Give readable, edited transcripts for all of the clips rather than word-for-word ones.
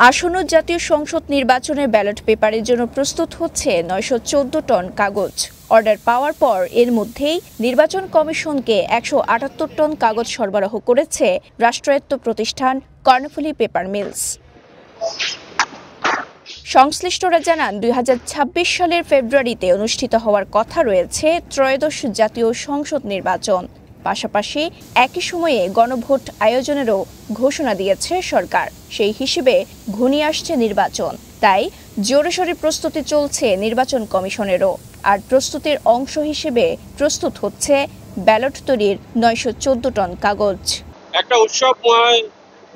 আসন্ন জাতীয় সংসদ নির্বাচনের ব্যালট পেপারের জন্য প্রস্তুত হচ্ছে 914 টন কাগজ। অর্ডার পাওয়ার পর এর মধ্যেই নির্বাচন কমিশনকে 178 টন কাগজ সরবরাহ করেছে রাষ্ট্রায়ত্ত প্রতিষ্ঠান কর্ণফুলী পেপার মিলস। সংশ্লিষ্টরা জানান 2026 সালের ফেব্রুয়ারিতে অনুষ্ঠিত হওয়ার কথা রয়েছে ত্রয়োদশ জাতীয় সংসদ নির্বাচন। পাশাপাশি একই সময়ে গণভোট আয়োজনেরও ঘোষণা দিয়েছে সরকার। সেই হিসেবে ঘনিয়ে আসছে নির্বাচন, তাই জোরেশোরে প্রস্তুতি চলছে নির্বাচন কমিশনেরও। আর প্রস্তুতির অংশ হিসেবে প্রস্তুত হচ্ছে ব্যালট তৈরির 914 টন কাগজ। একটা উৎসবময়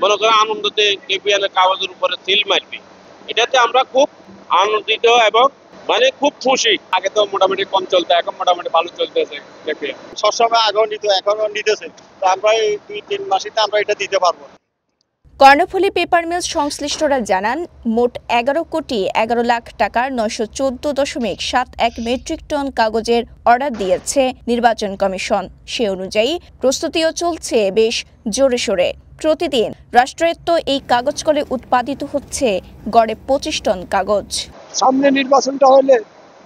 মনে করেন আনন্দতে কেপিএল এর কাগজের উপরে সিল মারবে, এটাতে আমরা খুব আনন্দিত এবং খুব খুশি। আগে তো মোটামুটি কম চলতো, এখন মোটামুটি ভালো চলতেছে। সবসময় আগেও নিত, এখনো নিতেছে। তো আমরা এই 2-3 মাসেতে আমরা এটা দিতে পারবো। কর্ণফুলী পেপার মিলস সংশ্লিষ্টরা জানান, মোট 11 কোটি 11 লাখ টাকার 914.71 মেট্রিক টন কাগজের অর্ডার দিয়েছে নির্বাচন কমিশন। সে অনুযায়ী প্রস্তুতিও চলছে বেশ জোরে সোরে। প্রতিদিন রাষ্ট্রায়ত্ত এই কাগজ কলে উৎপাদিত হচ্ছে গড়ে 25 টন কাগজ। সামনে নির্বাচনটা হলে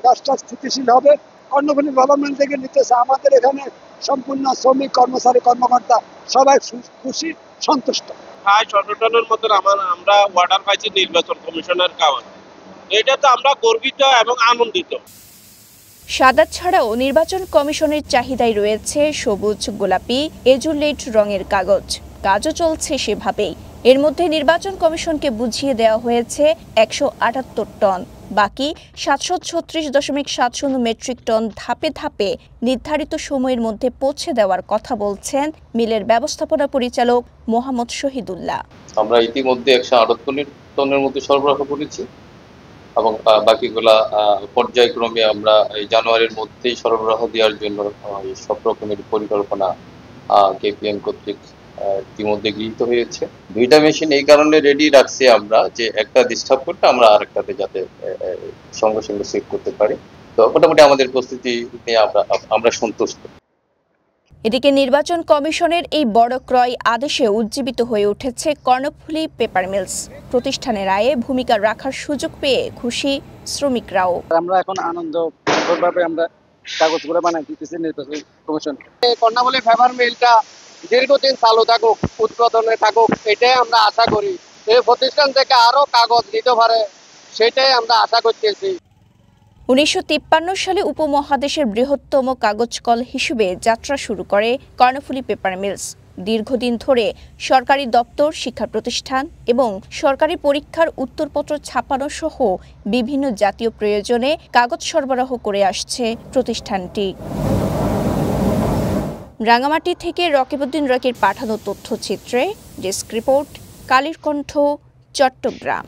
রাষ্ট্র স্থিতিশীল হবে। কর্ণফুলী গভর্নমেন্ট থেকে নিতেছে, আমাদের এখানে সম্পূর্ণ শ্রমিক, কর্মচারী, কর্মকর্তা সবাই খুশি, সন্তুষ্ট। 17 টনের মতো আমরা অর্ডার পাইছি নির্বাচন কমিশনের কাগজ। এটাতে আমরা গর্বিত এবং আনন্দিত। সাদা ছাড়াও নির্বাচন কমিশনের চাহিদায় রয়েছে সবুজ, গোলাপি, এজুলেট রঙের কাগজ। কাজও চলছে সেভাবেই। এর মধ্যে নির্বাচন কমিশনকে বুঝিয়ে দেওয়া হয়েছে 178 টন। বাকি 736.70 মেট্রিক টন ধাপে ধাপে নির্ধারিত সময়ের মধ্যে পৌঁছে দেওয়ার কথা বলছেন মিলের ব্যবস্থাপনা পরিচালক মোহাম্মদ শহীদুল্লাহ। আমরা ইতিমধ্যে 178 টনের মধ্যে সরবরাহ করেছি এবং বাকিগুলা পর্যায়ক্রমে আমরা এই জানুয়ারির মধ্যেই সরবরাহ দেওয়ার জন্য সব রকমের পরিকল্পনা কেপিএম কর্তৃক ইতিমধ্যে গৃহীত হয়েছে। 2টা মেশিন এই কারণে রেডি রাখছি আমরা, যে একটা ডিস্টার্ব করতে আমরা আরেকটাতে যাতে সঙ্গে সঙ্গে সেভ করতে পারি। তো মোটামুটি আমাদের প্রস্তুতি নিয়ে আমরা সন্তুষ্ট। এদিকে নির্বাচন কমিশনের এই বড় ক্রয় আদেশে উজ্জীবিত হয়ে উঠেছে কর্ণফুলী পেপার মিলস। প্রতিষ্ঠানের আয়ে ভূমিকা রাখার সুযোগ পেয়ে খুশি শ্রমিকরাও। আমরা এখন আনন্দভাবে আমরা কাগজগুলো বানাই দিতেছি নির্বাচন কমিশন। কর্ণফুলী পেপার মিলটা দীর্ঘদিন চালু থাকুক, উৎপাদনে থাকুক, এটাই আমরা আশা করি। এই প্রতিষ্ঠান থেকে আরো কাগজ নিতে পারে, সেটাই আমরা আশা করতেছি। 1953 সালে উপমহাদেশের বৃহত্তম কাগজ কল হিসেবে যাত্রা শুরু করে কর্ণফুলী পেপার মিলস। দীর্ঘদিন ধরে সরকারি দপ্তর, শিক্ষা প্রতিষ্ঠান এবং সরকারি পরীক্ষার উত্তরপত্র ছাপানো সহ বিভিন্ন জাতীয় প্রয়োজনে কাগজ সরবরাহ করে আসছে প্রতিষ্ঠানটি। রাঙামাটি থেকে রকিবউদ্দিন রকির পাঠানো তথ্যচিত্রে ডেস্ক রিপোর্ট, কালের কণ্ঠ, চট্টগ্রাম।